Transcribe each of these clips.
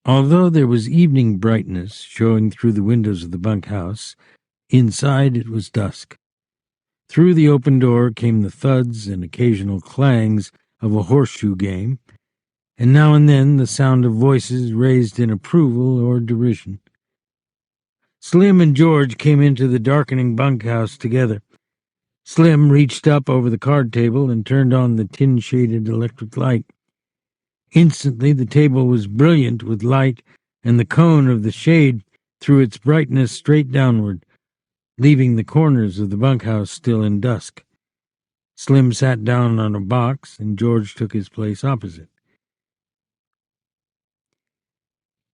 Although there was evening brightness showing through the windows of the bunkhouse, inside it was dusk. Through the open door came the thuds and occasional clangs of a horseshoe game, and now and then the sound of voices raised in approval or derision. Slim and George came into the darkening bunkhouse together. Slim reached up over the card table and turned on the tin-shaded electric light. Instantly the table was brilliant with light, and the cone of the shade threw its brightness straight downward, leaving the corners of the bunkhouse still in dusk. Slim sat down on a box, and George took his place opposite.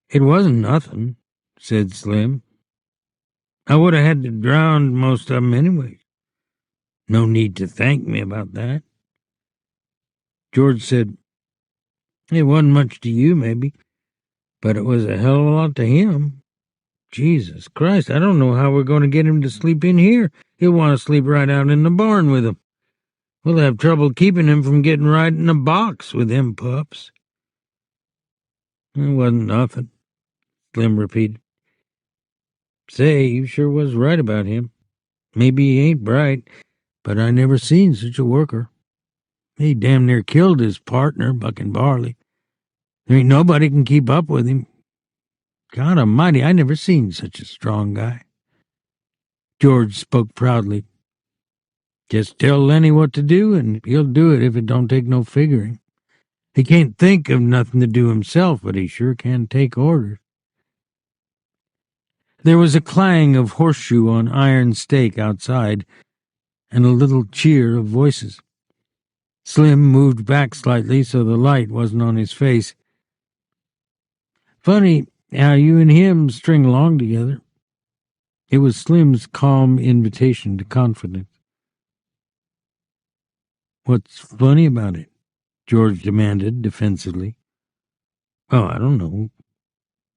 "It wasn't nothing," said Slim. "I would have had to drown most of 'em anyway. No need to thank me about that." George said, "It wasn't much to you, maybe, but it was a hell of a lot to him. Jesus Christ, I don't know how we're going to get him to sleep in here. He'll want to sleep right out in the barn with him. We'll have trouble keeping him from getting right in a box with them pups." "It wasn't nothing," Slim repeated. "Say, you sure was right about him. Maybe he ain't bright, but I never seen such a worker. He damn near killed his partner, Bucking Barley. There ain't nobody can keep up with him. God almighty, I never seen such a strong guy." George spoke proudly. "Just tell Lenny what to do, and he'll do it if it don't take no figuring. He can't think of nothing to do himself, but he sure can take orders." There was a clang of horseshoe on iron stake outside, and a little cheer of voices. Slim moved back slightly so the light wasn't on his face. "Funny how you and him string along together." It was Slim's calm invitation to confidence. "What's funny about it?" George demanded defensively. "Oh, I don't know.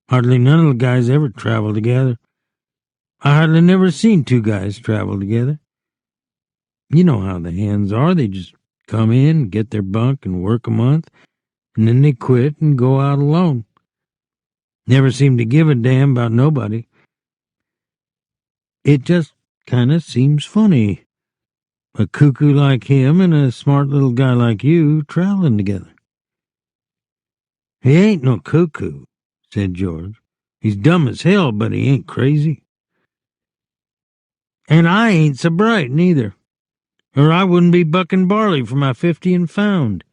Hardly none of the guys ever travel together. I hardly never seen two guys travel together. You know how the hands are. They just come in, get their bunk, and work a month, and then they quit and go out alone. Never seem to give a damn about nobody. It just kind of seems funny. A cuckoo like him and a smart little guy like you traveling together." "He ain't no cuckoo," said George. "He's dumb as hell, but he ain't crazy. And I ain't so bright neither, or I wouldn't be bucking barley for my 50 and found.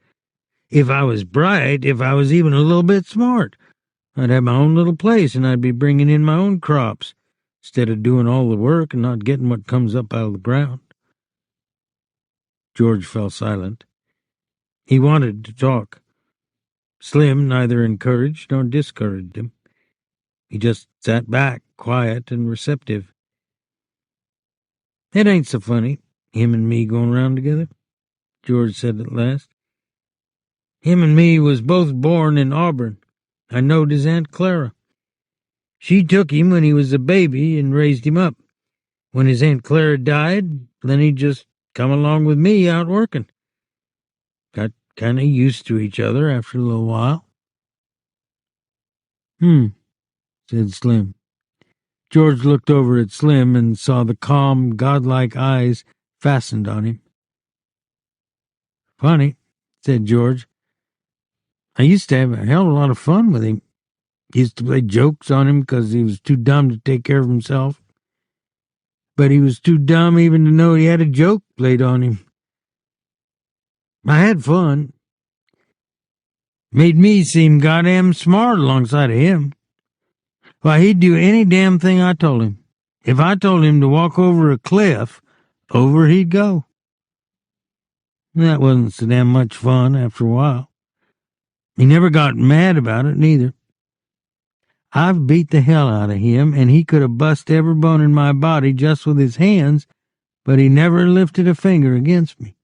If I was bright, if I was even a little bit smart, I'd have my own little place and I'd be bringing in my own crops, instead of doing all the work and not getting what comes up out of the ground." George fell silent. He wanted to talk. Slim neither encouraged nor discouraged him. He just sat back, quiet and receptive. "It ain't so funny, him and me going round together," George said at last. "Him and me was both born in Auburn. I knowed his Aunt Clara. She took him when he was a baby and raised him up. When his Aunt Clara died, then he just come along with me out working. Got kind of used to each other after a little while." Said Slim. George looked over at Slim and saw the calm, godlike eyes fastened on him. "Funny," said George. "I used to have a hell of a lot of fun with him. Used to play jokes on him because he was too dumb to take care of himself. But he was too dumb even to know he had a joke played on him. I had fun. Made me seem goddamn smart alongside of him. Why, he'd do any damn thing I told him. If I told him to walk over a cliff, over he'd go. That wasn't so damn much fun after a while. He never got mad about it, neither. I've beat the hell out of him, and he could have bust every bone in my body just with his hands, but he never lifted a finger against me."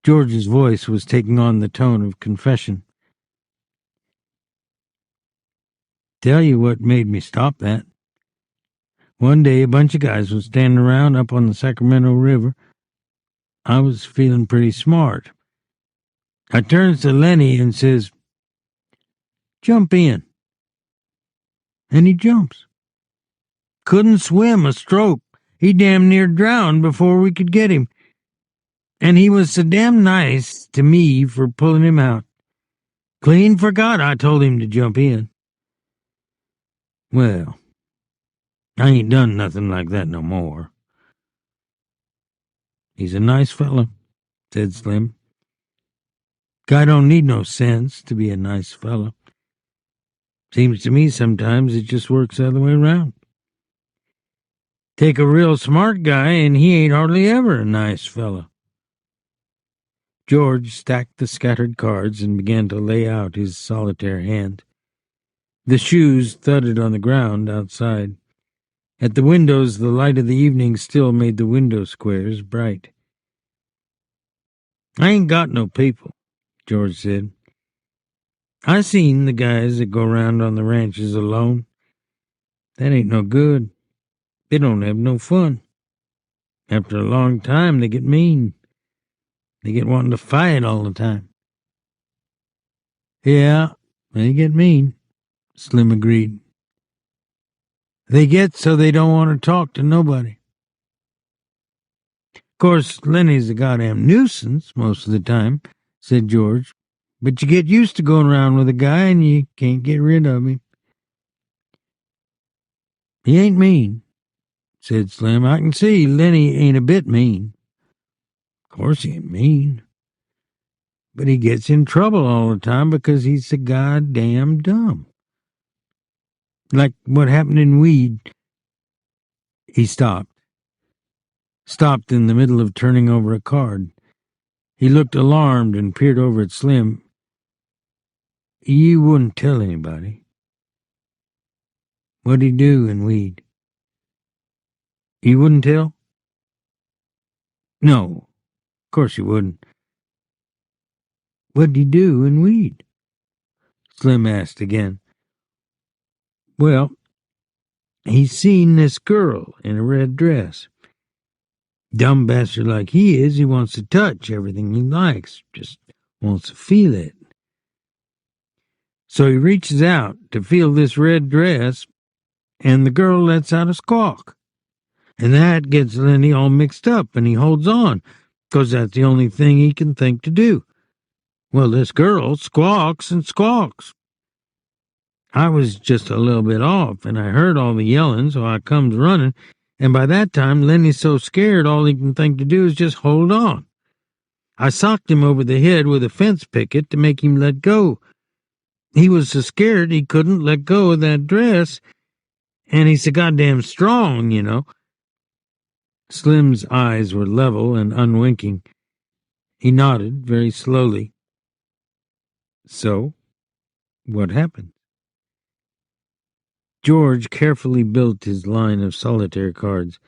George's voice was taking on the tone of confession. "Tell you what made me stop that. One day a bunch of guys was standing around up on the Sacramento River. I was feeling pretty smart. I turns to Lenny and says, Jump in. And he jumps. Couldn't swim a stroke. He damn near drowned before we could get him. And he was so damn nice to me for pulling him out. Clean forgot I told him to jump in. Well, I ain't done nothing like that no more. He's a nice fellow, said Slim. Guy don't need no sense to be a nice fellow. Seems to me sometimes it just works the other way around. Take a real smart guy and he ain't hardly ever a nice fellow. George stacked the scattered cards and began to lay out his solitaire hand. The shoes thudded on the ground outside. At the windows, the light of the evening still made the window squares bright. I ain't got no people, George said. I seen the guys that go round on the ranches alone. That ain't no good. They don't have no fun. After a long time, they get mean. They get wanting to fight all the time. Yeah, they get mean, Slim agreed. They get so they don't want to talk to nobody. Of course, Lenny's a goddamn nuisance most of the time, said George. But you get used to going around with a guy and you can't get rid of him. He ain't mean, said Slim. I can see Lenny ain't a bit mean. Of course he ain't mean. But he gets in trouble all the time because he's so goddamn dumb. Like what happened in Weed. He stopped in the middle of turning over a card. He looked alarmed and peered over at Slim. You wouldn't tell anybody. What'd he do in Weed? You wouldn't tell? No, of course you wouldn't. What'd he do in Weed? Slim asked again. Well, he's seen this girl in a red dress. Dumb bastard like he is, he wants to touch everything he likes, just wants to feel it. So he reaches out to feel this red dress, and the girl lets out a squawk. And that gets Lenny all mixed up, and he holds on, 'cause that's the only thing he can think to do. Well, this girl squawks and squawks. I was just a little bit off, and I heard all the yelling, so I comes running, and by that time Lenny's so scared all he can think to do is just hold on. I socked him over the head with a fence picket to make him let go. He was so scared he couldn't let go of that dress, and he's so goddamn strong, you know. Slim's eyes were level and unwinking. He nodded very slowly. So, what happened? George carefully built his line of solitaire cards.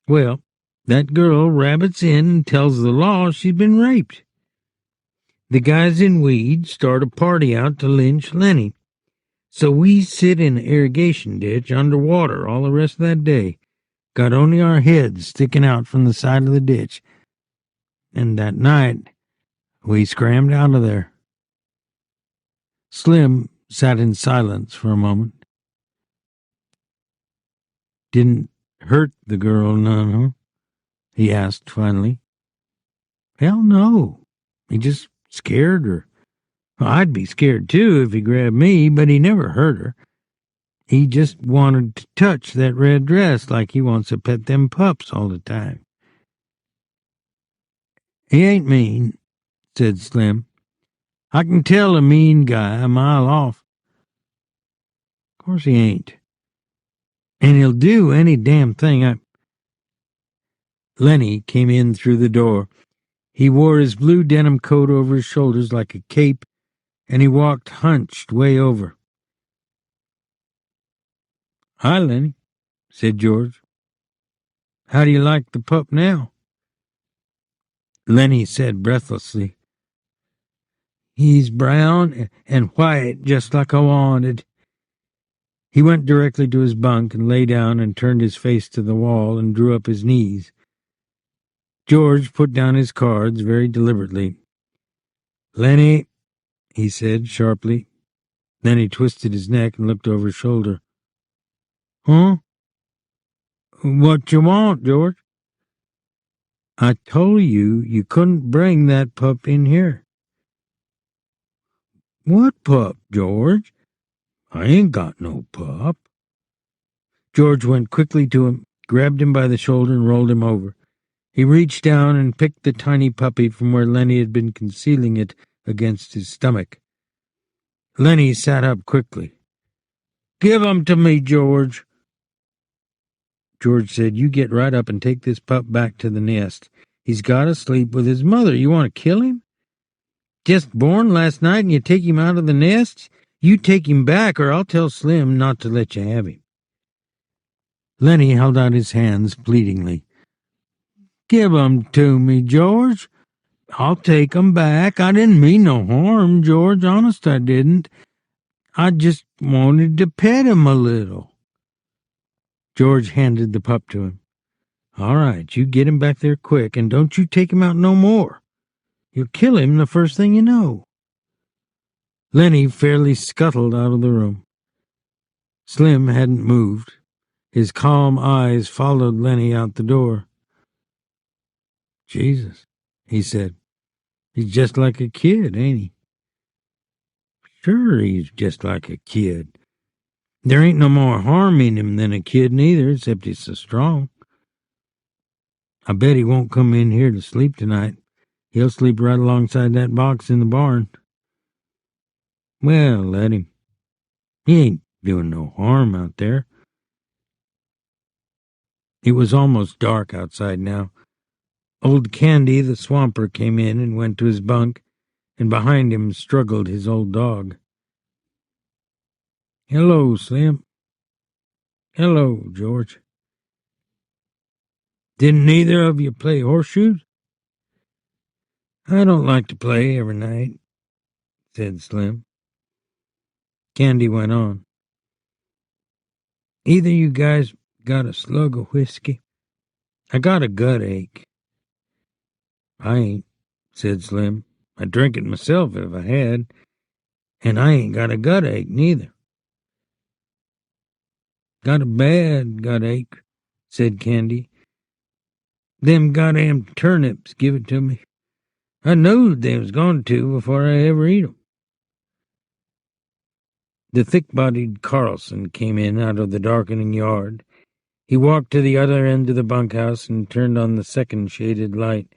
Well, that girl rabbits in and tells the law she's been raped. The guys in Weed start a party out to lynch Lenny. So we sit in an irrigation ditch underwater all the rest of that day. Got only our heads sticking out from the side of the ditch. And that night, we scrammed out of there. Slim sat in silence for a moment. Didn't hurt the girl none, huh? He asked finally. Hell no. He just scared her. Well, I'd be scared too if he grabbed me, but he never hurt her. He just wanted to touch that red dress like he wants to pet them pups all the time. He ain't mean, said Slim. I can tell a mean guy a mile off. Of course he ain't. And he'll do any damn thing. Lenny came in through the door. He wore his blue denim coat over his shoulders like a cape, and he walked hunched way over. Hi, Lenny, said George. How do you like the pup now? Lenny said breathlessly, He's brown and white, just like I wanted. He went directly to his bunk and lay down and turned his face to the wall and drew up his knees. George put down his cards very deliberately. Lenny, he said sharply. Then he twisted his neck and looked over his shoulder. Huh? What you want, George? I told you couldn't bring that pup in here. What pup, George? I ain't got no pup. George went quickly to him, grabbed him by the shoulder, and rolled him over. He reached down and picked the tiny puppy from where Lenny had been concealing it against his stomach. Lenny sat up quickly. Give him to me, George. George said, You get right up and take this pup back to the nest. He's got to sleep with his mother. You want to kill him? Just born last night and you take him out of the nest? You take him back or I'll tell Slim not to let you have him. Lenny held out his hands pleadingly. Give 'em to me, George. I'll take 'em back. I didn't mean no harm, George. Honest, I didn't. I just wanted to pet him a little. George handed the pup to him. All right, you get him back there quick, and don't you take him out no more. You'll kill him the first thing you know. Lenny fairly scuttled out of the room. Slim hadn't moved. His calm eyes followed Lenny out the door. Jesus, he said. He's just like a kid, ain't he? Sure, he's just like a kid. There ain't no more harm in him than a kid neither, except he's so strong. I bet he won't come in here to sleep tonight. He'll sleep right alongside that box in the barn. Well, let him. He ain't doing no harm out there. It was almost dark outside now. Old Candy, the swamper, came in and went to his bunk, and behind him struggled his old dog. Hello, Slim. Hello, George. Didn't neither of you play horseshoes? I don't like to play every night, said Slim. Candy went on. Either you guys got a slug of whiskey? I got a gut ache. I ain't, said Slim. I'd drink it myself if I had, and I ain't got a gut ache neither. Got a bad gut ache, said Candy. Them goddamn turnips give it to me. I knowed they was going to before I ever eat 'em. The thick-bodied Carlson came in out of the darkening yard. He walked to the other end of the bunkhouse and turned on the second shaded light.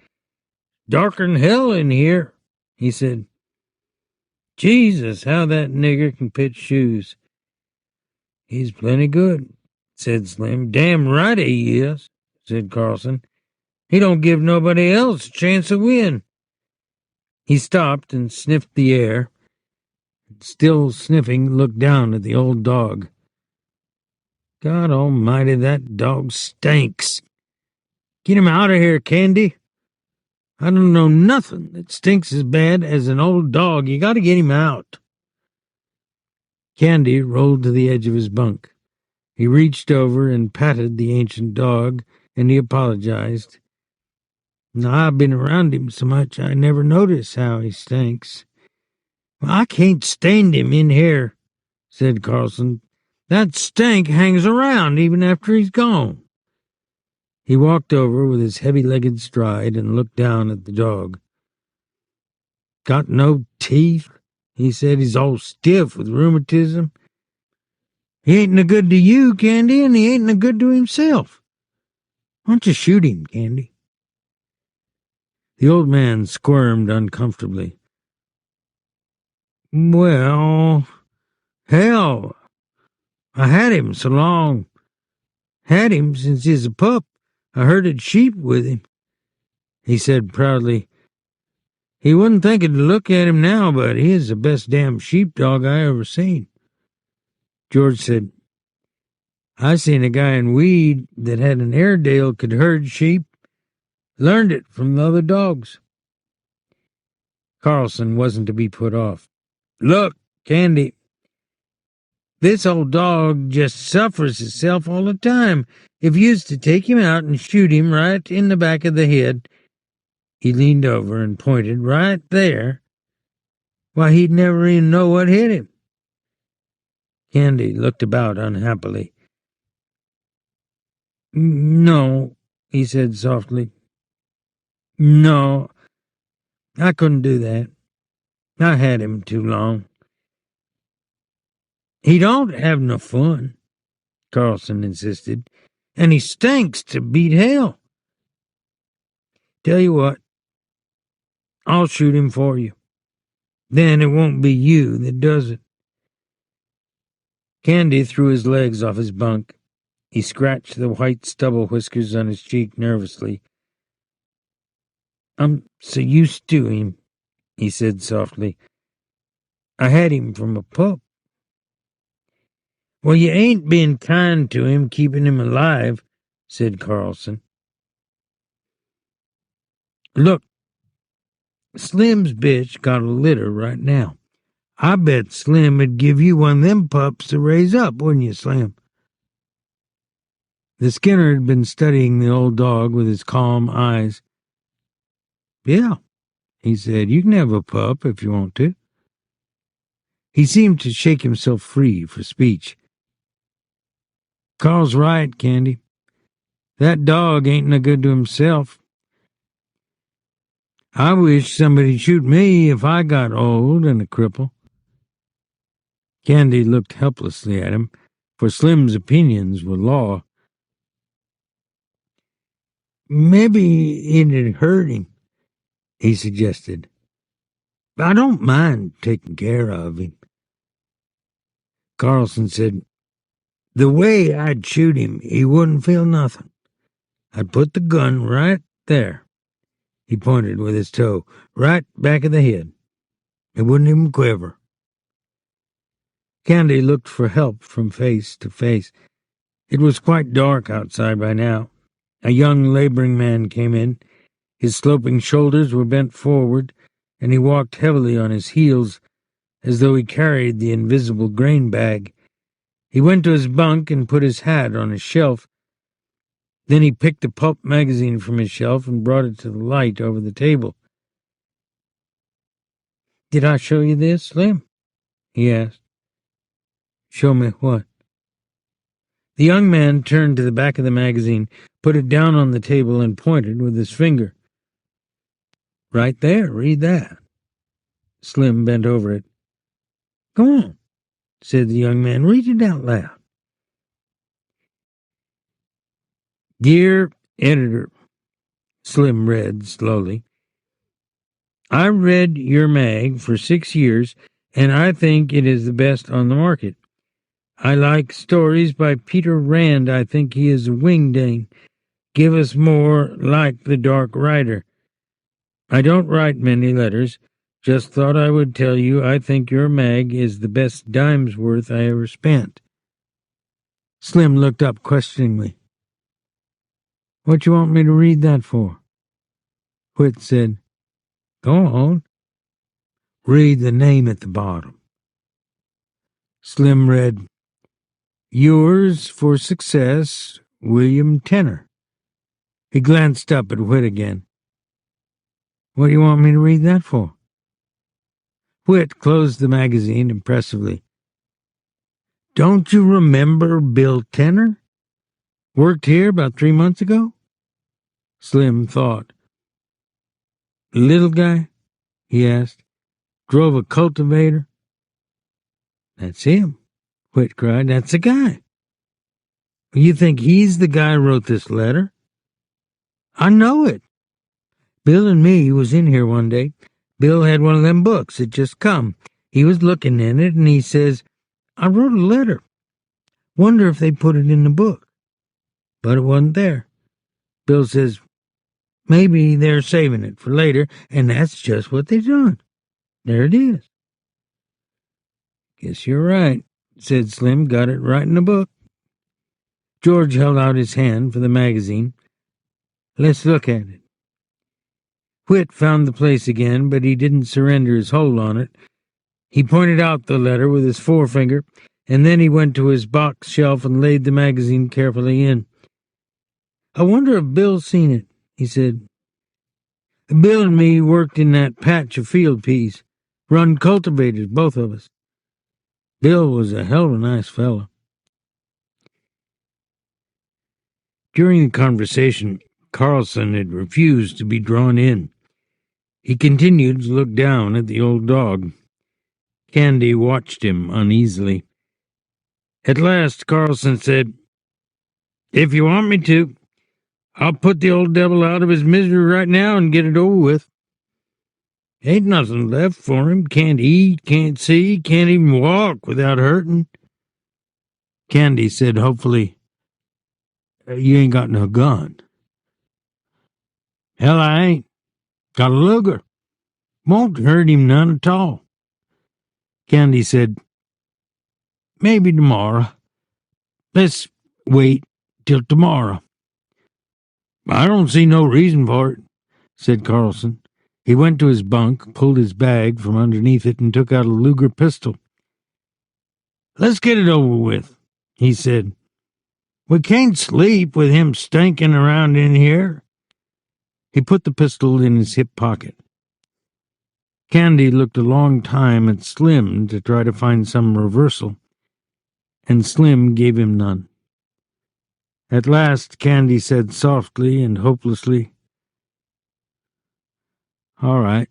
Darker'n hell in here, he said. Jesus, how that nigger can pitch shoes. He's plenty good, said Slim. Damn right he is, said Carlson. He don't give nobody else a chance to win. He stopped and sniffed the air. Still sniffing, looked down at the old dog. God almighty, that dog stinks. Get him out of here, Candy. I don't know nothing that stinks as bad as an old dog. You got to get him out. Candy rolled to the edge of his bunk. He reached over and patted the ancient dog, and he apologized. Now, I've been around him so much I never notice how he stinks. Well, I can't stand him in here, said Carlson. That stink hangs around even after he's gone. He walked over with his heavy-legged stride and looked down at the dog. Got no teeth, he said. He's all stiff with rheumatism. He ain't no good to you, Candy, and he ain't no good to himself. Why don't you shoot him, Candy? The old man squirmed uncomfortably. Well, hell, I had him so long. Had him since he's a pup. I herded sheep with him, he said proudly. He wouldn't think it to look at him now, but he is the best damn sheepdog I ever seen. George said, I seen a guy in Weed that had an Airedale could herd sheep. Learned it from the other dogs. Carlson wasn't to be put off. Look, Candy, this old dog just suffers itself all the time. If you used to take him out and shoot him right in the back of the head, he leaned over and pointed right there. Why, he'd never even know what hit him. Candy looked about unhappily. No, he said softly. No, I couldn't do that. I had him too long. He don't have no fun, Carlson insisted, and he stinks to beat hell. Tell you what, I'll shoot him for you. Then it won't be you that does it. Candy threw his legs off his bunk. He scratched the white stubble whiskers on his cheek nervously. I'm so used to him, he said softly. I had him from a pup. Well, you ain't been kind to him, keeping him alive, said Carlson. Look, Slim's bitch got a litter right now. I bet Slim would give you one of them pups to raise up, wouldn't you, Slim? The Skinner had been studying the old dog with his calm eyes. Yeah, he said, you can have a pup if you want to. He seemed to shake himself free for speech. Carl's right, Candy. That dog ain't no good to himself. I wish somebody'd shoot me if I got old and a cripple. Candy looked helplessly at him, for Slim's opinions were law. Maybe it'd hurt him, he suggested. I don't mind taking care of him. Carlson said, the way I'd shoot him, he wouldn't feel nothing. I'd put the gun right there. He pointed with his toe, right back of the head. It wouldn't even quiver. Candy looked for help from face to face. It was quite dark outside by now. A young laboring man came in. His sloping shoulders were bent forward, and he walked heavily on his heels, as though he carried the invisible grain bag. He went to his bunk and put his hat on his shelf. Then he picked a pulp magazine from his shelf and brought it to the light over the table. Did I show you this, Slim? He asked. Show me what? The young man turned to the back of the magazine, put it down on the table, and pointed with his finger. Right there, read that. Slim bent over it. Go on, said the young man. Read it out loud. Dear Editor, Slim read slowly. I read your mag for 6 years, and I think it is the best on the market. I like stories by Peter Rand. I think he is a wingding. Give us more like The Dark Rider. I don't write many letters. Just thought I would tell you I think your mag is the best dime's worth I ever spent. Slim looked up questioningly. What you want me to read that for? Whit said, Go on. Read the name at the bottom. Slim read, Yours for Success, William Tenner. He glanced up at Whit again. What do you want me to read that for? Whit closed the magazine impressively. Don't you remember Bill Tenner? Worked here about 3 months ago? Slim thought. Little guy? He asked. Drove a cultivator? That's him, Whit cried. That's the guy. You think he's the guy who wrote this letter? I know it. Bill and me was in here one day. Bill had one of them books that just come. He was looking in it, and he says, I wrote a letter. Wonder if they put it in the book. But it wasn't there. Bill says, maybe they're saving it for later, and that's just what they done. There it is. Guess you're right, said Slim. Got it right in the book. George held out his hand for the magazine. Let's look at it. Whit found the place again, but he didn't surrender his hold on it. He pointed out the letter with his forefinger, and then he went to his box shelf and laid the magazine carefully in. I wonder if Bill's seen it, he said. Bill and me worked in that patch of field peas. We're uncultivated, both of us. Bill was a hell of a nice fellow. During the conversation, Carlson had refused to be drawn in. He continued to look down at the old dog. Candy watched him uneasily. At last, Carlson said, "If you want me to, I'll put the old devil out of his misery right now and get it over with. Ain't nothing left for him. Can't eat, can't see, can't even walk without hurting." Candy said hopefully, "You ain't got no gun." "Hell, I ain't. Got a Luger. Won't hurt him none at all." Candy said, "Maybe tomorrow. Let's wait till tomorrow." "I don't see no reason for it," said Carlson. He went to his bunk, pulled his bag from underneath it, and took out a Luger pistol. "Let's get it over with," he said. "We can't sleep with him stinking around in here." He put the pistol in his hip pocket. Candy looked a long time at Slim to try to find some reversal, and Slim gave him none. At last Candy said softly and hopelessly, "All right,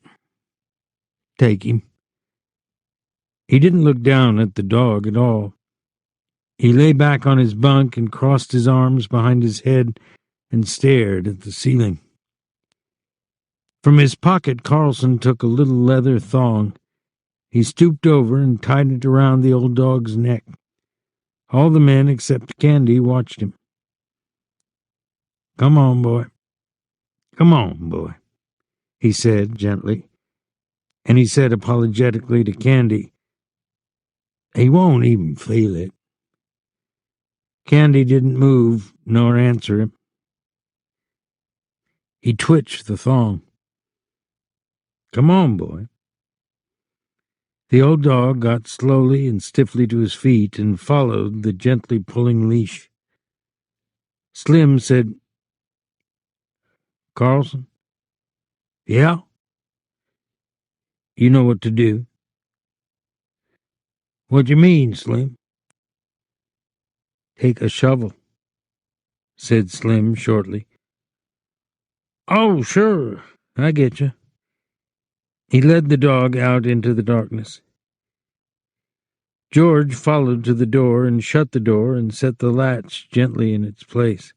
take him." He didn't look down at the dog at all. He lay back on his bunk and crossed his arms behind his head and stared at the ceiling. From his pocket, Carlson took a little leather thong. He stooped over and tied it around the old dog's neck. All the men except Candy watched him. "Come on, boy. Come on, boy," he said gently. And he said apologetically to Candy, "He won't even feel it." Candy didn't move nor answer him. He twitched the thong. "Come on, boy." The old dog got slowly and stiffly to his feet and followed the gently pulling leash. Slim said, "Carlson?" "Yeah?" "You know what to do." "What you mean, Slim?" "Take a shovel," said Slim shortly. "Oh, sure, I get you." He led the dog out into the darkness. George followed to the door and shut the door and set the latch gently in its place.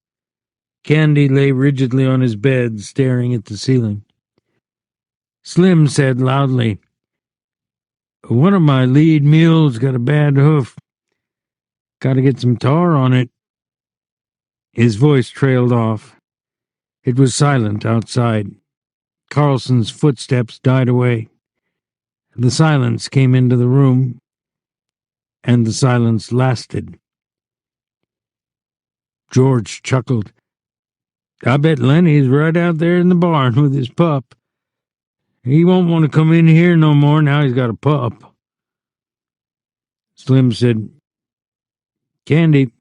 Candy lay rigidly on his bed, staring at the ceiling. Slim said loudly, "One of my lead mules got a bad hoof. Got to get some tar on it." His voice trailed off. It was silent outside. Carlson's footsteps died away. The silence came into the room, and the silence lasted. George chuckled. "I bet Lenny's right out there in the barn with his pup. He won't want to come in here no more now he's got a pup." Slim said, "Candy,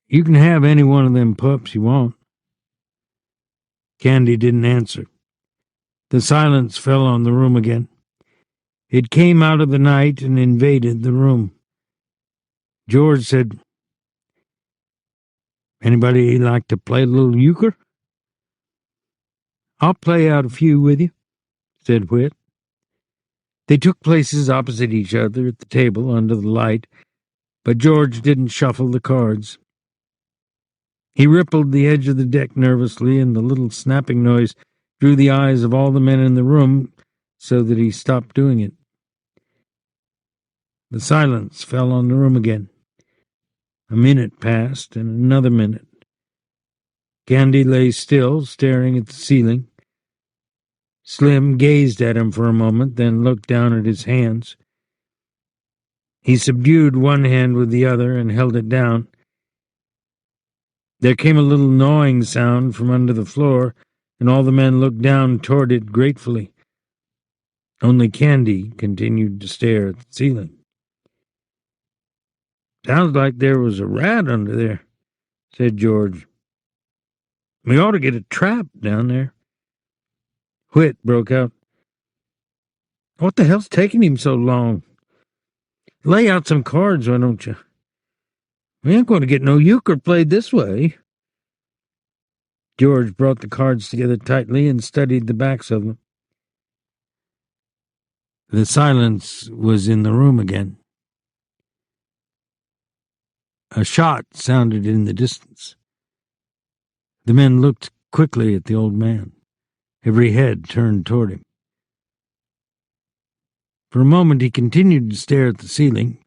you can have any one of them pups you want." Candy didn't answer. The silence fell on the room again. It came out of the night and invaded the room. George said, "Anybody like to play a little euchre?" "I'll play out a few with you," said Whit. They took places opposite each other at the table under the light, but George didn't shuffle the cards. He rippled the edge of the deck nervously, and the little snapping noise drew the eyes of all the men in the room so that he stopped doing it. The silence fell on the room again. A minute passed, and another minute. Candy lay still, staring at the ceiling. Slim gazed at him for a moment, then looked down at his hands. He subdued one hand with the other and held it down. There came a little gnawing sound from under the floor, and all the men looked down toward it gratefully. Only Candy continued to stare at the ceiling. "Sounds like there was a rat under there," said George. "We ought to get a trap down there." Whit broke out, What the hell's taking him so long? Lay out some cards, why don't you? We ain't going to get no euchre played this way. George brought the cards together tightly and studied the backs of them. The silence was in the room again. A shot sounded in the distance. The men looked quickly at the old man. Every head turned toward him. For a moment he continued to stare at the ceiling.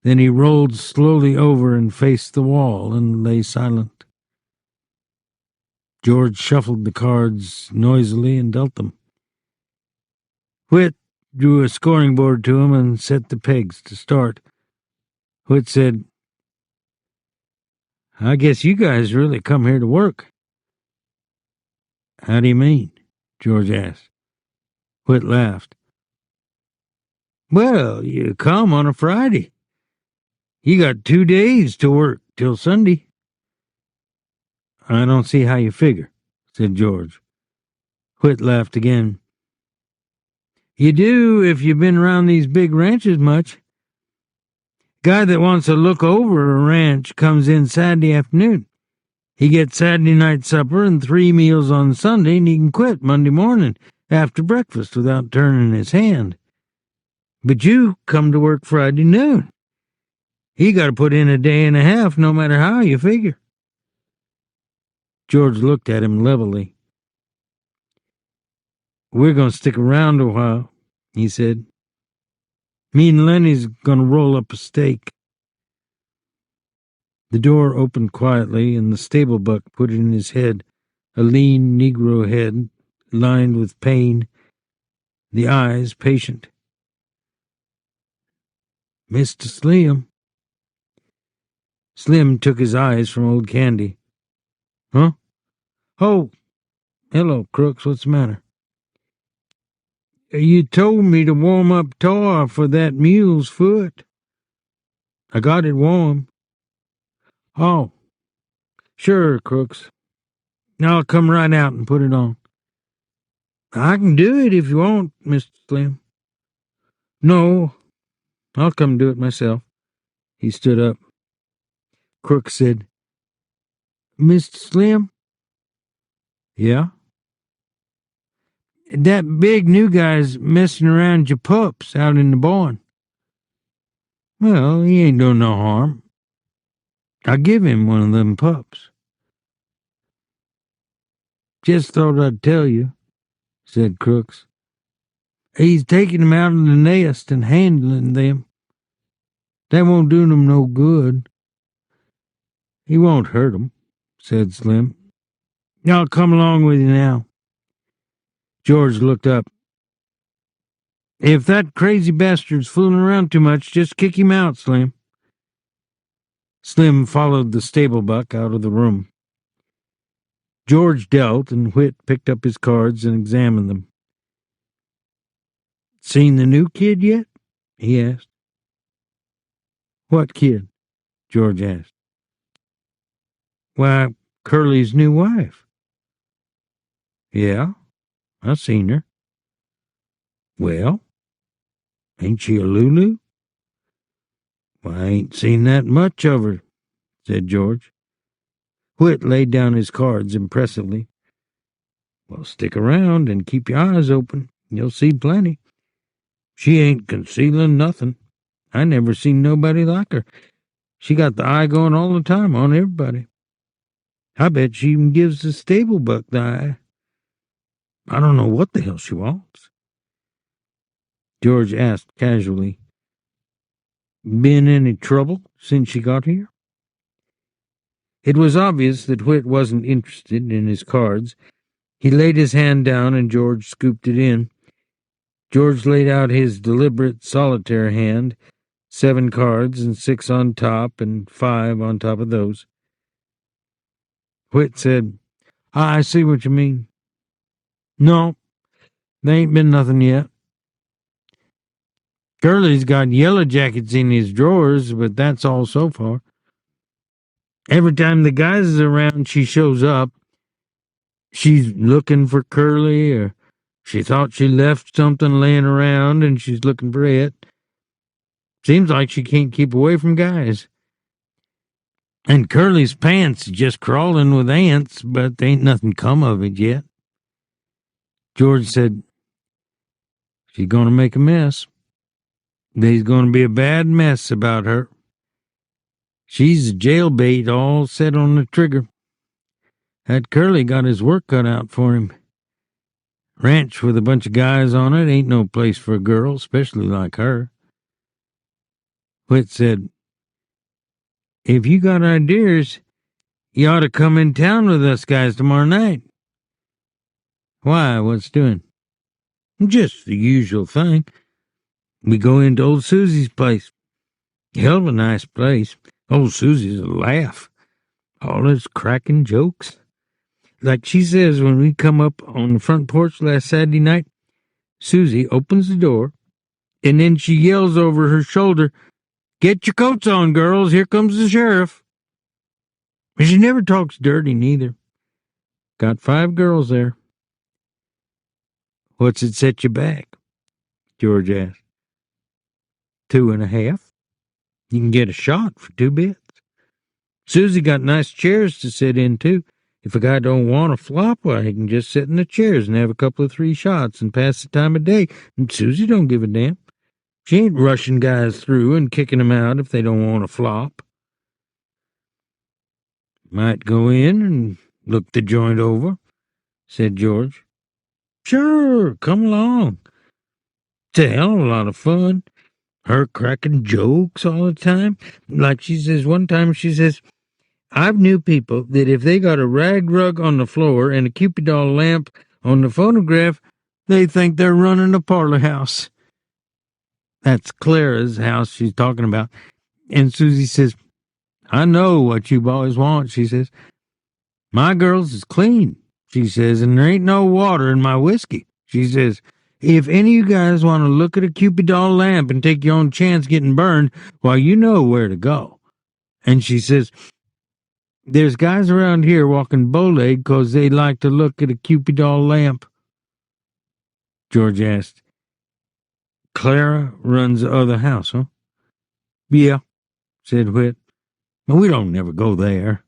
Then he rolled slowly over and faced the wall and lay silent. George shuffled the cards noisily and dealt them. Whit drew a scoring board to him and set the pegs to start. Whit said, I guess you guys really come here to work. How do you mean? George asked. Whit laughed. Well, you come on a Friday. You got 2 days to work till Sunday. I don't see how you figure, said George. Whit laughed again. You do if you've been around these big ranches much. Guy that wants to look over a ranch comes in Saturday afternoon. He gets Saturday night supper and 3 meals on Sunday, and he can quit Monday morning after breakfast without turning his hand. But you come to work Friday noon. You got to put in a day and a half no matter how you figure. George looked at him levelly. We're going to stick around a while, he said. Me and Lenny's going to roll up a steak. The door opened quietly, and the stable buck put in his head, a lean Negro head, lined with pain, the eyes patient. Mr. Slim. Slim took his eyes from old Candy. Huh? Oh, hello, Crooks, what's the matter? You told me to warm up tar for that mule's foot. I got it warm. Oh, sure, Crooks. I'll come right out and put it on. I can do it if you want, Mr. Slim. No, I'll come do it myself. He stood up. Crooks said, Mr. Slim? Yeah? That big new guy's messing around your pups out in the barn. Well, he ain't doing no harm. I'll give him one of them pups. Just thought I'd tell you, said Crooks. He's taking them out of the nest and handling them. That won't do them no good. He won't hurt them, said Slim. I'll come along with you now. George looked up. If that crazy bastard's fooling around too much, just kick him out, Slim. Slim followed the stable buck out of the room. George dealt, and Whit picked up his cards and examined them. Seen the new kid yet? He asked. What kid? George asked. Why, Curly's new wife. Yeah, I seen her. Well, ain't she a Lulu? Well, I ain't seen that much of her, said George. Whit laid down his cards impressively. Well, stick around and keep your eyes open. You'll see plenty. She ain't concealing nothing. I never seen nobody like her. She got the eye going all the time on everybody. I bet she even gives the stable buck the eye. I don't know what the hell she wants. George asked casually, Been any trouble since she got here? It was obvious that Whit wasn't interested in his cards. He laid his hand down and George scooped it in. George laid out his deliberate solitaire hand, 7 cards and 6 on top and 5 on top of those. Whit said, I see what you mean. No, there ain't been nothing yet. Curly's got yellow jackets in his drawers, but that's all so far. Every time the guys is around, she shows up. She's looking for Curly or She thought she left something laying around and she's looking for it. Seems like she can't keep away from guys. And Curly's pants just crawling with ants, but there ain't nothing come of it yet. George said, she's going to make a mess. There's going to be a bad mess about her. She's a jailbait all set on the trigger. That Curly got his work cut out for him. Ranch with a bunch of guys on it ain't no place for a girl, especially like her. Whit said, if you got ideas, you ought to come in town with us guys tomorrow night. Why, what's doing? Just the usual thing. We go into old Susie's place. Hell of a nice place. Old Susie's a laugh. All his cracking jokes. Like she says when we come up on the front porch last Saturday night, Susie opens the door, and then she yells over her shoulder, "Get your coats on, girls, here comes the sheriff." And she never talks dirty, neither. Got 5 girls there. What's it set you back? George asked. 2.5. You can get a shot for 2 bits. Susie got nice chairs to sit in, too. If a guy don't want to flop, why, he can just sit in the chairs and have a couple of 3 shots and pass the time of day. And Susie don't give a damn. She ain't rushing guys through and kicking them out if they don't want to flop. Might go in and look the joint over, said George. Sure, come along. It's a hell of a lot of fun. Her cracking jokes all the time. Like she says, one time she says, I've knew people that if they got a rag rug on the floor and a Cupid doll lamp on the phonograph, they think they're running a parlor house. That's Clara's house she's talking about. And Susie says, I know what you boys want, she says. My girls is clean, she says, and there ain't no water in my whiskey. She says, if any of you guys want to look at a Cupid doll lamp and take your own chance getting burned, well, you know where to go. And she says, there's guys around here walking bow-legged 'cause they like to look at a Cupid doll lamp. George asked, Clara runs the other house, huh? Yeah, said Whit. But we don't never go there.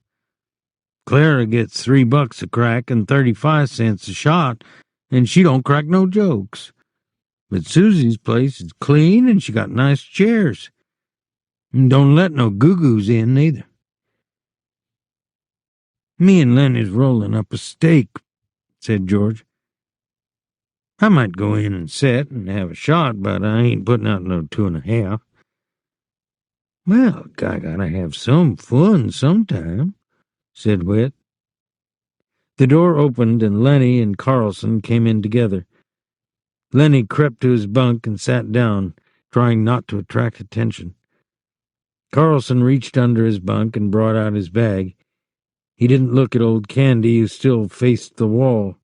Clara gets $3 a crack and 35 cents a shot, and she don't crack no jokes. But Susie's place is clean, and she got nice chairs. And don't let no goo-goos in, neither. Me and Lenny's rolling up a steak, said George. I might go in and sit and have a shot, but I ain't putting out no 2.5. Well, I gotta have some fun sometime, said Whit. The door opened and Lenny and Carlson came in together. Lenny crept to his bunk and sat down, trying not to attract attention. Carlson reached under his bunk and brought out his bag. He didn't look at old Candy, who still faced the wall.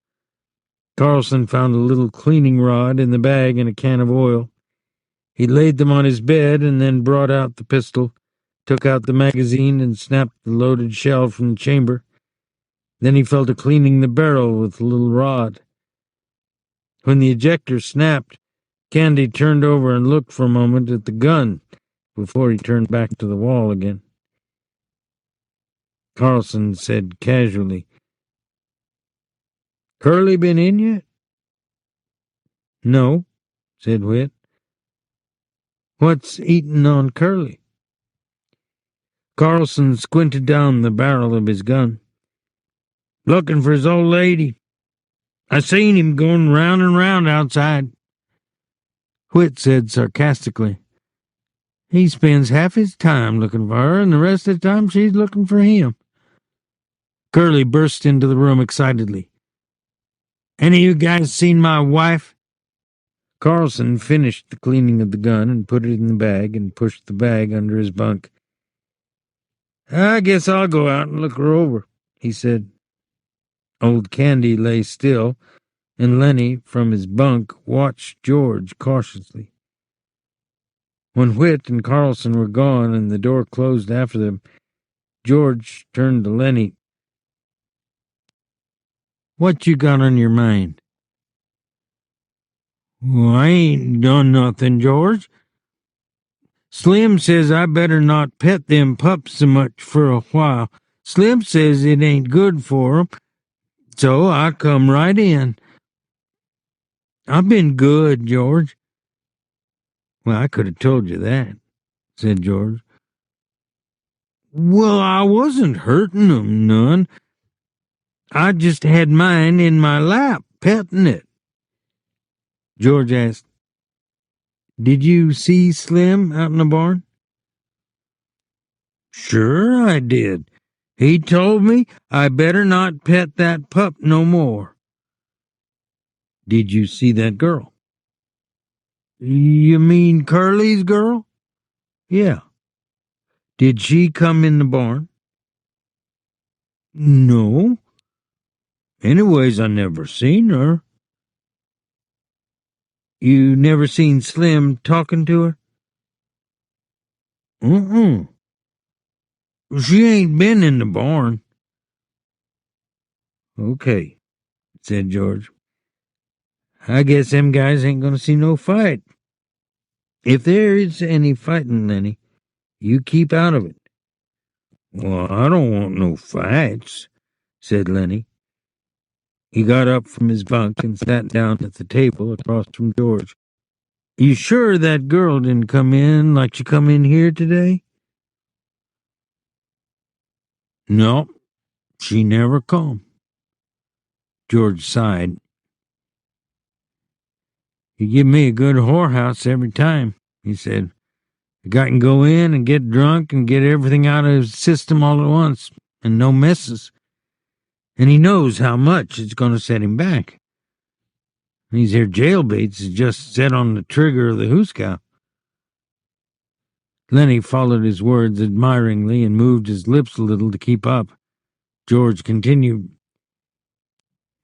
Carlson found a little cleaning rod in the bag and a can of oil. He laid them on his bed and then brought out the pistol, took out the magazine and snapped the loaded shell from the chamber. Then he fell to cleaning the barrel with the little rod. When the ejector snapped, Candy turned over and looked for a moment at the gun before he turned back to the wall again. Carlson said casually, Curly been in yet? No, said Whit. What's eating on Curly? Carlson squinted down the barrel of his gun. Looking for his old lady. I seen him going round and round outside. Whit said sarcastically, he spends half his time looking for her, and the rest of the time she's looking for him. Curly burst into the room excitedly. Any of you guys seen my wife? Carlson finished the cleaning of the gun and put it in the bag and pushed the bag under his bunk. I guess I'll go out and look her over, he said. Old Candy lay still, and Lenny, from his bunk, watched George cautiously. When Whit and Carlson were gone and the door closed after them, George turned to Lenny. What you got on your mind? Well, I ain't done nothing, George. Slim says I better not pet them pups so much for a while. Slim says it ain't good for 'em, so I come right in. I've been good, George. Well, I could have told you that, said George. Well, I wasn't hurting 'em none. I just had mine in my lap, petting it. George asked, Did you see Slim out in the barn? Sure I did. He told me I better not pet that pup no more. Did you see that girl? You mean Curly's girl? Yeah. Did she come in the barn? No. Anyways, I never seen her. You never seen Slim talking to her? Uh-uh. She ain't been in the barn. Okay, said George. I guess them guys ain't gonna see no fight. If there is any fighting, Lenny, you keep out of it. Well, I don't want no fights, said Lenny. He got up from his bunk and sat down at the table across from George. You sure that girl didn't come in like she come in here today? No, she never come. George sighed. You give me a good whorehouse every time, he said. The guy can go in and get drunk and get everything out of his system all at once, and no messes. And he knows how much it's going to set him back. These here jailbaits is just set on the trigger of the hoosegow. Lenny followed his words admiringly and moved his lips a little to keep up. George continued.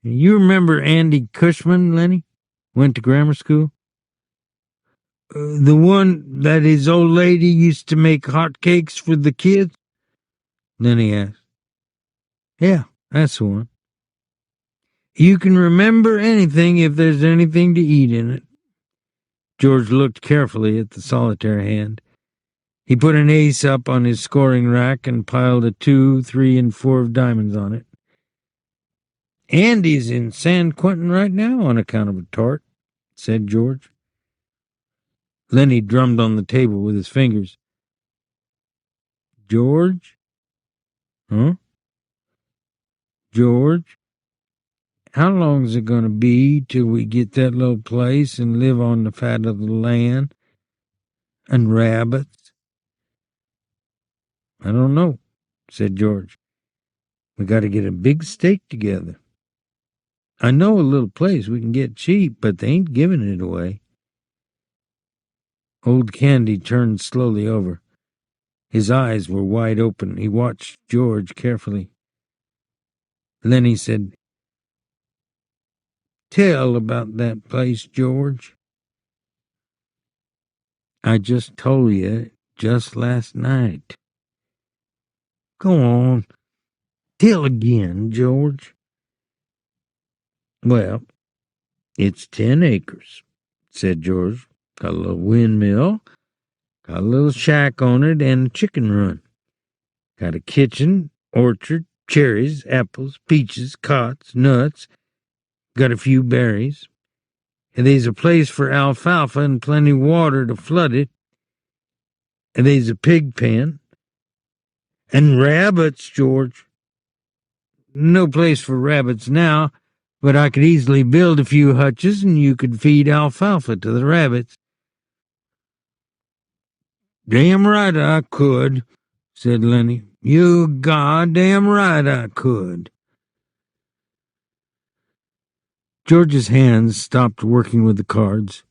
You remember Andy Cushman, Lenny? Went to grammar school? The one that his old lady used to make hot cakes for the kids? Lenny asked. Yeah, that's the one. You can remember anything if there's anything to eat in it. George looked carefully at the solitaire hand. He put an ace up on his scoring rack and piled a 2, 3, and 4 of diamonds on it. Andy's in San Quentin right now on account of a tort, said George. Lenny drummed on the table with his fingers. George? Huh? George? How long's it going to be till we get that little place and live on the fat of the land? And rabbits? I don't know, said George. We got to get a big steak together. I know a little place we can get cheap, but they ain't giving it away. Old Candy turned slowly over. His eyes were wide open. He watched George carefully. Lenny said, Tell about that place, George. I just told you just last night. Go on. Tell again, George. Well, it's 10 acres, said George. Got a little windmill, got a little shack on it, and a chicken run. Got a kitchen, orchard, cherries, apples, peaches, cots, nuts. Got a few berries. And there's a place for alfalfa and plenty of water to flood it. And there's a pig pen. And rabbits, George. No place for rabbits now, but I could easily build a few hutches and you could feed alfalfa to the rabbits. Damn right I could, said Lenny. You goddamn right I could. George's hands stopped working with the cards.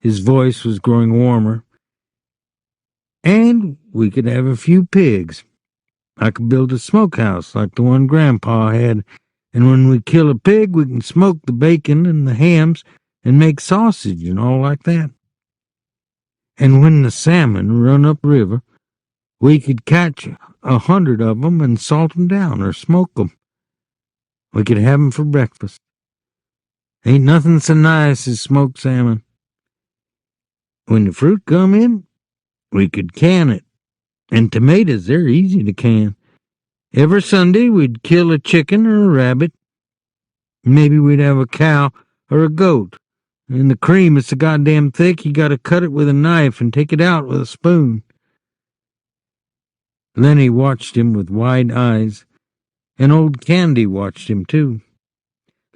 His voice was growing warmer. And we could have a few pigs. I could build a smokehouse like the one Grandpa had, and when we kill a pig, we can smoke the bacon and the hams and make sausage and all like that. And when the salmon run up river, we could catch 100 of 'em and salt 'em down or smoke 'em. We could have 'em for breakfast. Ain't nothing so nice as smoked salmon. when the fruit come in, we could can it. And tomatoes, they're easy to can. Every Sunday we'd kill a chicken or a rabbit. Maybe we'd have a cow or a goat. And the cream is so goddamn thick, you gotta cut it with a knife and take it out with a spoon. Lenny watched him with wide eyes, and old Candy watched him too.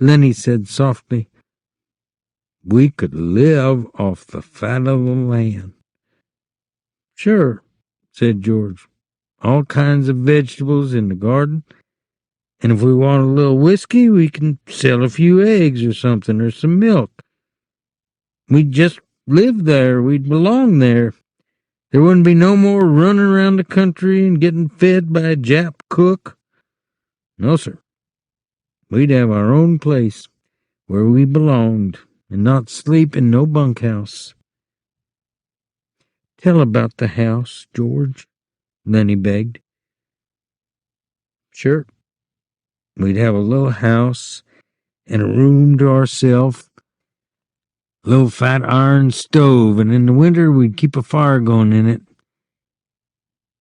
Lenny said softly, "We could live off the fat of the land." "Sure," said George. "All kinds of vegetables in the garden. And if we want a little whiskey, we can sell a few eggs or something, or some milk. We'd just live there. We'd belong there. There wouldn't be no more running around the country and getting fed by a Jap cook. No, sir. We'd have our own place where we belonged and not sleep in no bunkhouse." "Tell about the house, George," Lenny begged. "Sure. We'd have a little house and a room to ourselves, a little fat iron stove, and in the winter we'd keep a fire going in it.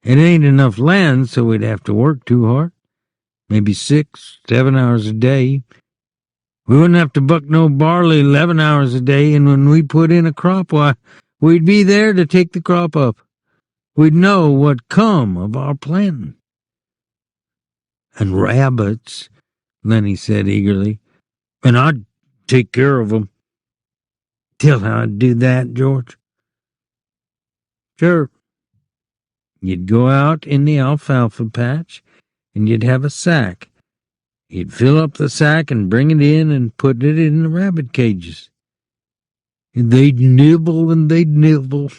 It ain't enough land, so we'd have to work too hard, maybe 6, 7 hours a day. We wouldn't have to buck no barley 11 hours a day, and when we put in a crop, why, we'd be there to take the crop up. We'd know what come of our planting." "And rabbits," Lenny said eagerly. "And I'd take care of 'em." "Tell how I'd do that, George." "Sure. You'd go out in the alfalfa patch, and you'd have a sack. You'd fill up the sack and bring it in and put it in the rabbit cages. And they'd nibble and they'd nibble,"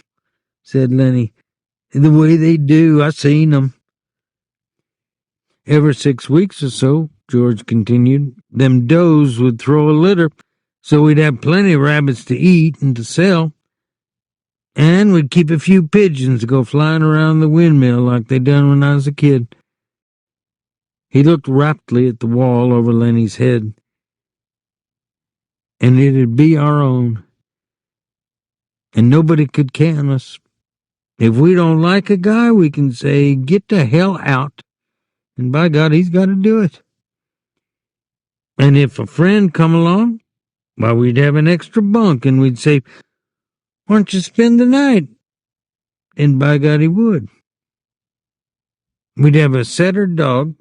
said Lenny. "The way they do, I seen 'em." "Every 6 weeks or so," George continued, "them does would throw a litter, so we'd have plenty of rabbits to eat and to sell. And we'd keep a few pigeons to go flying around the windmill like they done when I was a kid." He looked raptly at the wall over Lenny's head. "And it'd be our own. And nobody could can us. If we don't like a guy, we can say, 'Get the hell out.' And by God, he's got to do it. And if a friend come along, why, we'd have an extra bunk, and we'd say, 'Why don't you spend the night?' And by God, he would. We'd have a setter dog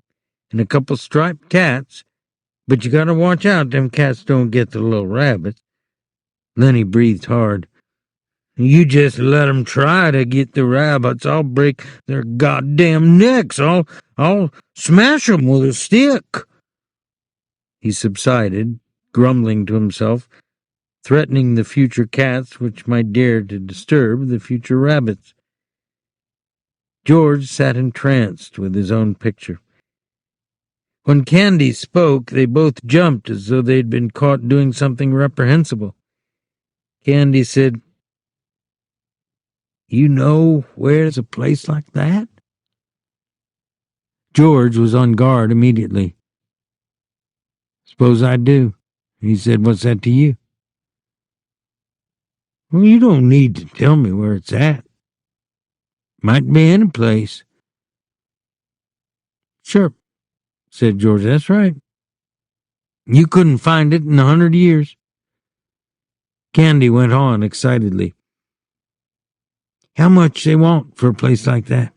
and a couple striped cats, but you gotta watch out them cats don't get the little rabbits." Lenny breathed hard. "You just let 'em try to get the rabbits. I'll break their goddamn necks. I'll smash 'em with a stick." He subsided, grumbling to himself, threatening the future cats which might dare to disturb the future rabbits. George sat entranced with his own picture. When Candy spoke, they both jumped as though they'd been caught doing something reprehensible. Candy said, "You know where's a place like that?" George was on guard immediately. "Suppose I do." He said, "What's that to you?" "Well, you don't need to tell me where it's at. Might be any place." "Sure," said George, "that's right. You couldn't find it in 100 years. Candy went on excitedly. "How much they want for a place like that?"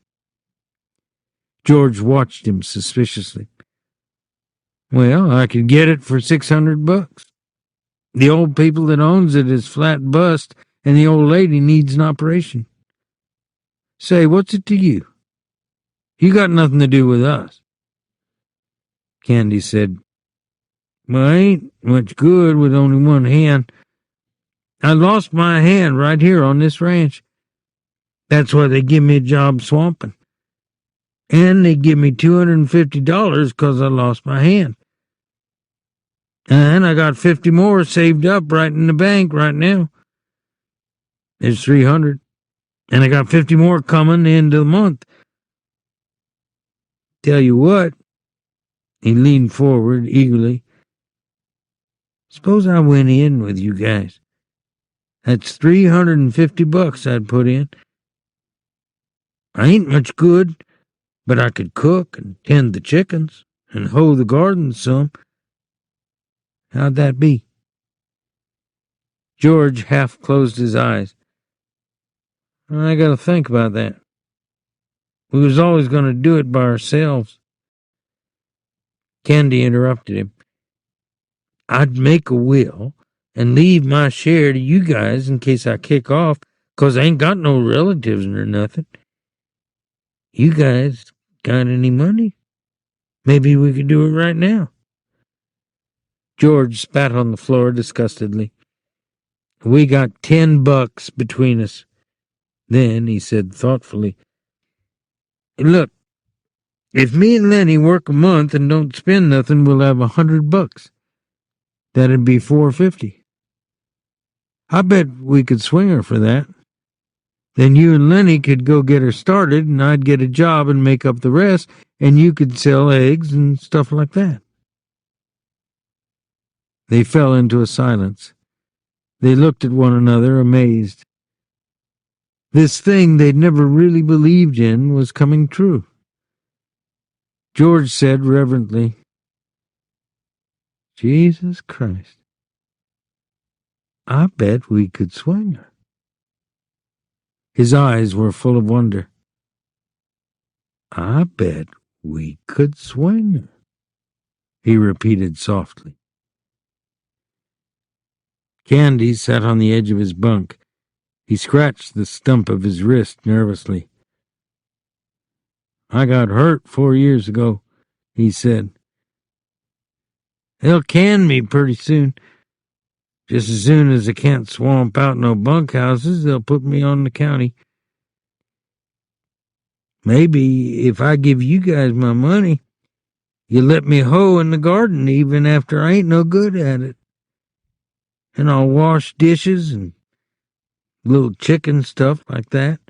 George watched him suspiciously. "Well, I could get it for $600. The old people that owns it is flat bust, and the old lady needs an operation. Say, what's it to you? You got nothing to do with us." Candy said, "Well, I ain't much good with only one hand. I lost my hand right here on this ranch. That's why they give me a job swamping. And they give me $250 because I lost my hand. And I got 50 more saved up right in the bank right now. There's 300. And I got 50 more coming the end of the month. Tell you what," he leaned forward eagerly, "suppose I went in with you guys. That's $350 I'd put in. I ain't much good, but I could cook and tend the chickens and hoe the garden some. How'd that be?" George half closed his eyes. "I gotta think about that. We was always gonna do it by ourselves." Candy interrupted him. "I'd make a will and leave my share to you guys in case I kick off, 'cause I ain't got no relatives or nothing. You guys got any money? Maybe we could do it right now." George spat on the floor disgustedly. "We got $10 between us." Then he said thoughtfully, "Look, if me and Lenny work a month and don't spend nothing, we'll have $100. That'd be $450. I bet we could swing her for that. Then you and Lenny could go get her started, and I'd get a job and make up the rest, and you could sell eggs and stuff like that." They fell into a silence. They looked at one another, amazed. This thing they'd never really believed in was coming true. George said reverently, "Jesus Christ, I bet we could swing her." His eyes were full of wonder. "I bet we could swing her," he repeated softly. Candy sat on the edge of his bunk. He scratched the stump of his wrist nervously. "I got hurt 4 years ago," he said. "They'll can me pretty soon. Just as soon as I can't swamp out no bunkhouses, they'll put me on the county. Maybe if I give you guys my money, you'll let me hoe in the garden even after I ain't no good at it. And I'll wash dishes and little chicken stuff like that.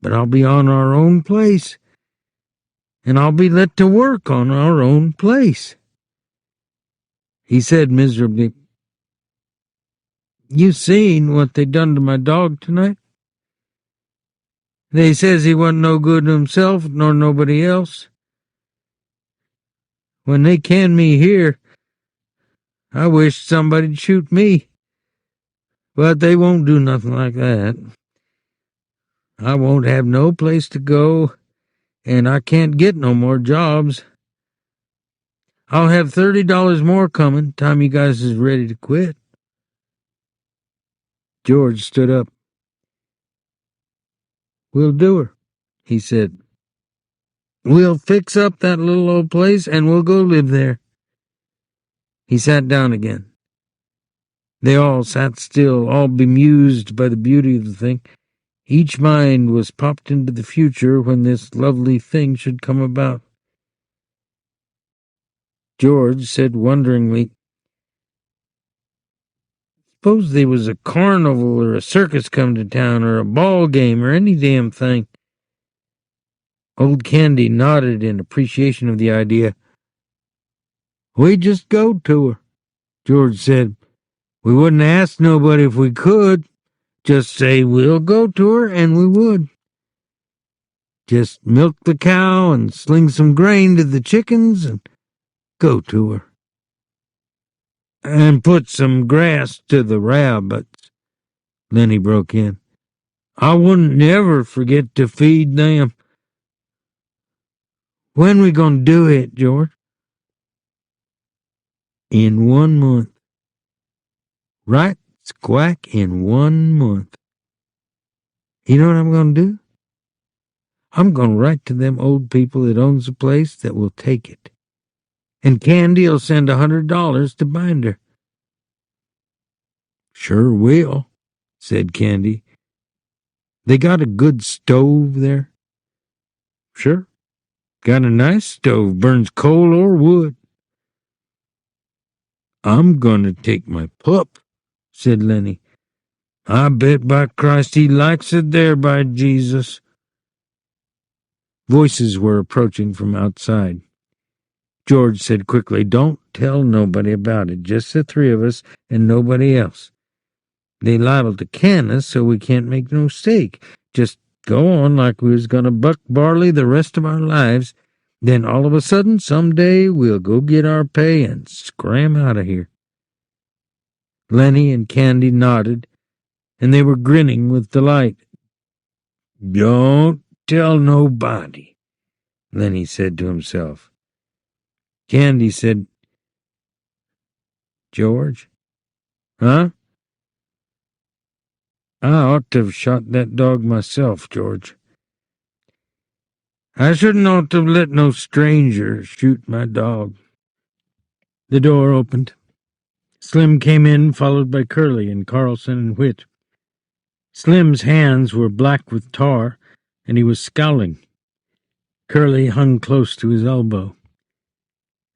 But I'll be on our own place, and I'll be let to work on our own place." He said miserably, "You seen what they done to my dog tonight? They says he wasn't no good to himself nor nobody else. When they can me here, I wish somebody'd shoot me. But they won't do nothing like that. I won't have no place to go, and I can't get no more jobs. I'll have $30 more coming time you guys is ready to quit." George stood up. "We'll do her," he said. "We'll fix up that little old place, and we'll go live there." He sat down again. They all sat still, all bemused by the beauty of the thing. Each mind was popped into the future when this lovely thing should come about. George said wonderingly, "Suppose there was a carnival or a circus come to town, or a ball game, or any damn thing." Old Candy nodded in appreciation of the idea. "We'd just go to her," George said. "We wouldn't ask nobody if we could. Just say we'll go to her, and we would. Just milk the cow and sling some grain to the chickens and go to her. And put some grass to the rabbits," Lenny broke in. "I wouldn't never forget to feed them." "When we gonna do it, George?" "In 1 month. Right squack in 1 month. You know what I'm gonna do? I'm gonna write to them old people that owns the place that will take it. And Candy'll send $100 to bind her." "Sure will," said Candy. "They got a good stove there?" "Sure. Got a nice stove, burns coal or wood." "I'm gonna take my pup," said Lenny. "I bet by Christ he likes it there, by Jesus." Voices were approaching from outside. George said quickly, "Don't tell nobody about it, just the three of us and nobody else. They liable to can us, so we can't make no mistake. Just go on like we was gonna buck barley the rest of our lives. Then all of a sudden, someday, we'll go get our pay and scram out of here." Lenny and Candy nodded, and they were grinning with delight. "Don't tell nobody," Lenny said to himself. Candy said, "George? Huh? I ought to have shot that dog myself, George. I shouldn't ought to have let no stranger shoot my dog." The door opened. Slim came in, followed by Curly and Carlson and Whit. Slim's hands were black with tar, and he was scowling. Curly hung close to his elbow.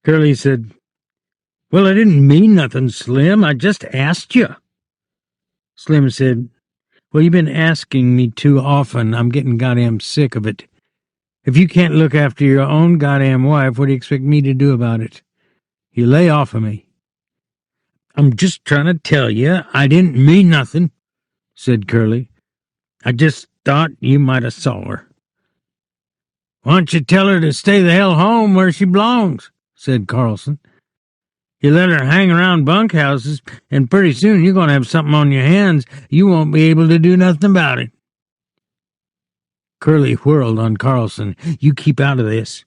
Curly said, "Well, I didn't mean nothing, Slim. I just asked you." Slim said, "Well, you've been asking me too often. I'm getting goddamn sick of it. If you can't look after your own goddamn wife, what do you expect me to do about it? You lay off of me." "I'm just trying to tell you I didn't mean nothing," said Curly. "I just thought you might have saw her." "Why don't you tell her to stay the hell home where she belongs?" said Carlson. "You let her hang around bunkhouses, and pretty soon you're going to have something on your hands you won't be able to do nothing about it." Curly whirled on Carlson. "You keep out of this,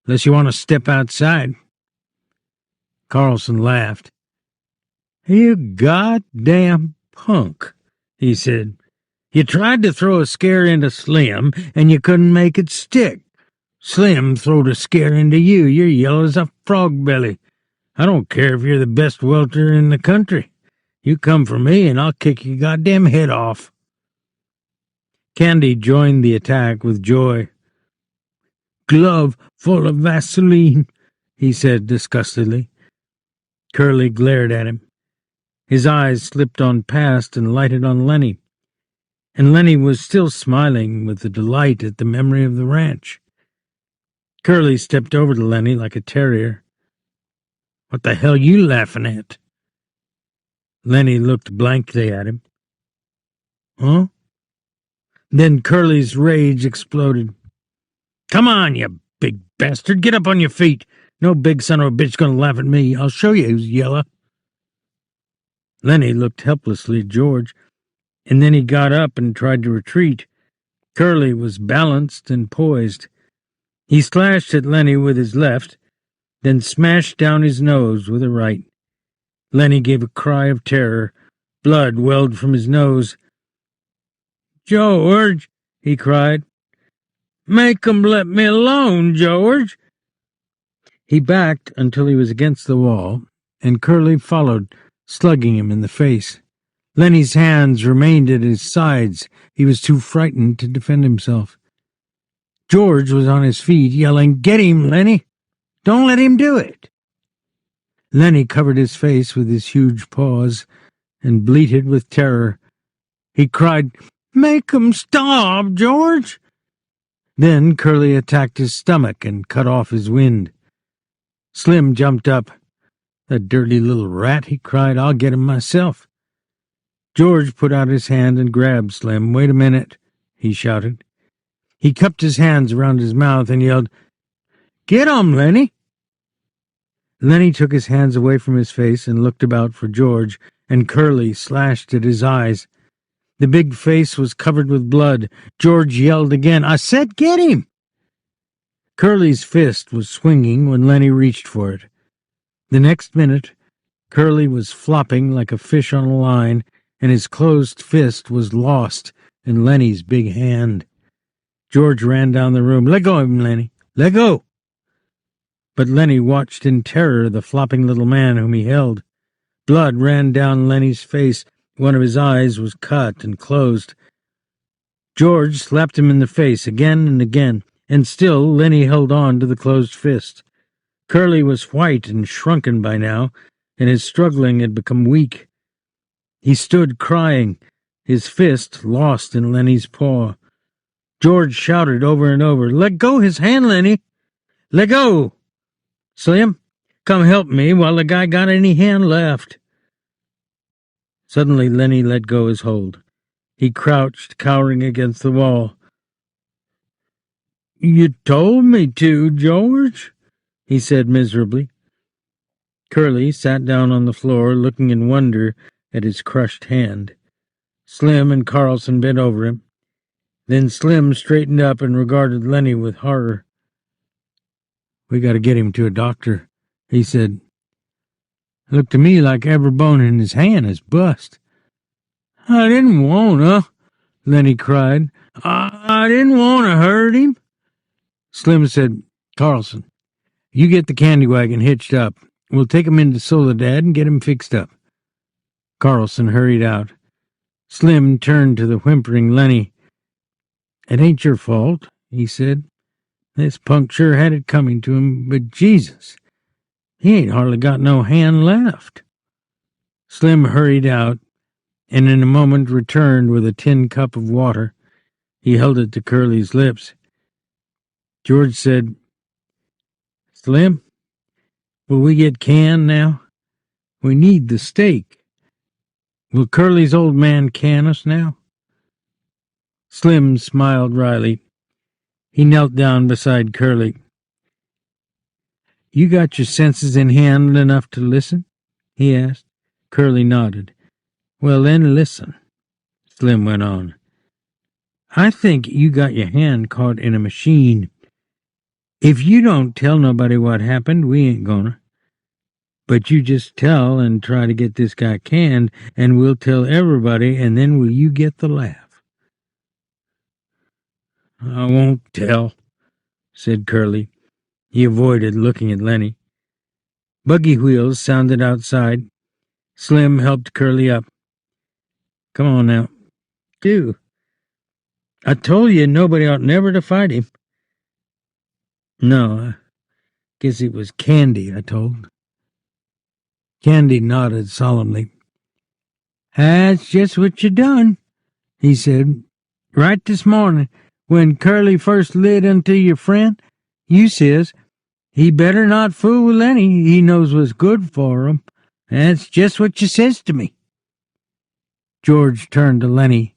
unless you want to step outside." Carlson laughed. "You goddamn punk," he said. "You tried to throw a scare into Slim, and you couldn't make it stick. Slim throwed a scare into you. You're yellow as a frog belly. I don't care if you're the best welter in the country. You come for me, and I'll kick your goddamn head off." Candy joined the attack with joy. "Glove full of Vaseline," he said disgustedly. Curly glared at him. His eyes slipped on past and lighted on Lenny. And Lenny was still smiling with the delight at the memory of the ranch. Curly stepped over to Lenny like a terrier. "What the hell you laughing at?" Lenny looked blankly at him. "Huh?" Then Curly's rage exploded. "Come on, you big bastard, get up on your feet. No big son of a bitch gonna laugh at me. I'll show you who's yellow." Lenny looked helplessly at George, and then he got up and tried to retreat. Curly was balanced and poised. He slashed at Lenny with his left, then smashed down his nose with a right. Lenny gave a cry of terror. Blood welled from his nose. "George," he cried. "Make 'em let me alone, George." He backed until he was against the wall, and Curly followed, slugging him in the face. Lenny's hands remained at his sides. He was too frightened to defend himself. George was on his feet, yelling, "Get him, Lenny! Don't let him do it!" Lenny covered his face with his huge paws and bleated with terror. He cried, "Make 'em stop, George!" Then Curly attacked his stomach and cut off his wind. Slim jumped up. "The dirty little rat," he cried. "I'll get him myself." George put out his hand and grabbed Slim. "Wait a minute," he shouted. He cupped his hands around his mouth and yelled, "Get 'em, Lenny!" Lenny took his hands away from his face and looked about for George, and Curly slashed at his eyes. The big face was covered with blood. George yelled again, "I said get him!" Curly's fist was swinging when Lenny reached for it. The next minute, Curly was flopping like a fish on a line, and his closed fist was lost in Lenny's big hand. George ran down the room. "Let go of him, Lenny. Let go!" But Lenny watched in terror the flopping little man whom he held. Blood ran down Lenny's face. One of his eyes was cut and closed. George slapped him in the face again and again, and still Lenny held on to the closed fist. Curly was white and shrunken by now, and his struggling had become weak. He stood crying, his fist lost in Lenny's paw. George shouted over and over, "Let go his hand, Lenny! Let go! Slim, come help me while the guy got any hand left." Suddenly Lenny let go his hold. He crouched, cowering against the wall. "You told me to, George," he said miserably. Curly sat down on the floor, looking in wonder at his crushed hand. Slim and Carlson bent over him. Then Slim straightened up and regarded Lenny with horror. "We got to get him to a doctor," he said. "It looked to me like every bone in his hand is bust." "I didn't wanna," Lenny cried. I didn't want to hurt him." Slim said, "Carlson, you get the candy wagon hitched up. We'll take him into Soledad and get him fixed up." Carlson hurried out. Slim turned to the whimpering Lenny. "It ain't your fault," he said. "This punk sure had it coming to him, but Jesus, he ain't hardly got no hand left." Slim hurried out, and in a moment returned with a tin cup of water. He held it to Curly's lips. George said, "Slim, will we get canned now? We need the steak. Will Curly's old man can us now?" Slim smiled wryly. He knelt down beside Curly. "You got your senses in hand enough to listen?" he asked. Curly nodded. "Well, then listen," Slim went on. "I think you got your hand caught in a machine. If you don't tell nobody what happened, we ain't gonna. But you just tell and try to get this guy canned, and we'll tell everybody, and then will you get the laugh?" "I won't tell," said Curly. He avoided looking at Lenny. Buggy wheels sounded outside. Slim helped Curly up. "Come on now. Do. I told you nobody ought never to fight him." "No, I guess it was Candy I told." Candy nodded solemnly. "That's just what you done," he said. "Right this morning, when Curly first lit unto your friend, you says, he better not fool with Lenny. He knows what's good for him. That's just what you says to me." George turned to Lenny.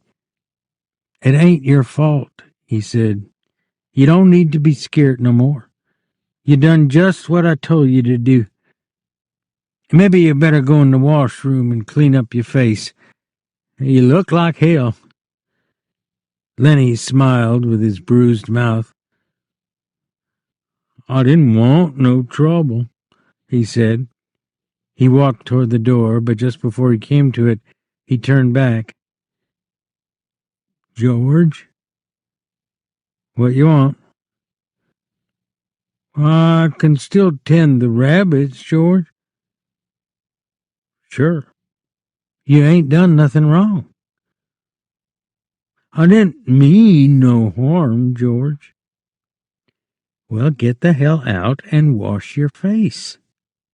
"It ain't your fault," he said. "You don't need to be scared no more. You done just what I told you to do. Maybe you better go in the washroom and clean up your face. You look like hell." Lenny smiled with his bruised mouth. "I didn't want no trouble," he said. He walked toward the door, but just before he came to it, he turned back. "George? What you want?" "I can still tend the rabbits, George." "Sure. You ain't done nothing wrong." "I didn't mean no harm, George." "Well, get the hell out and wash your face."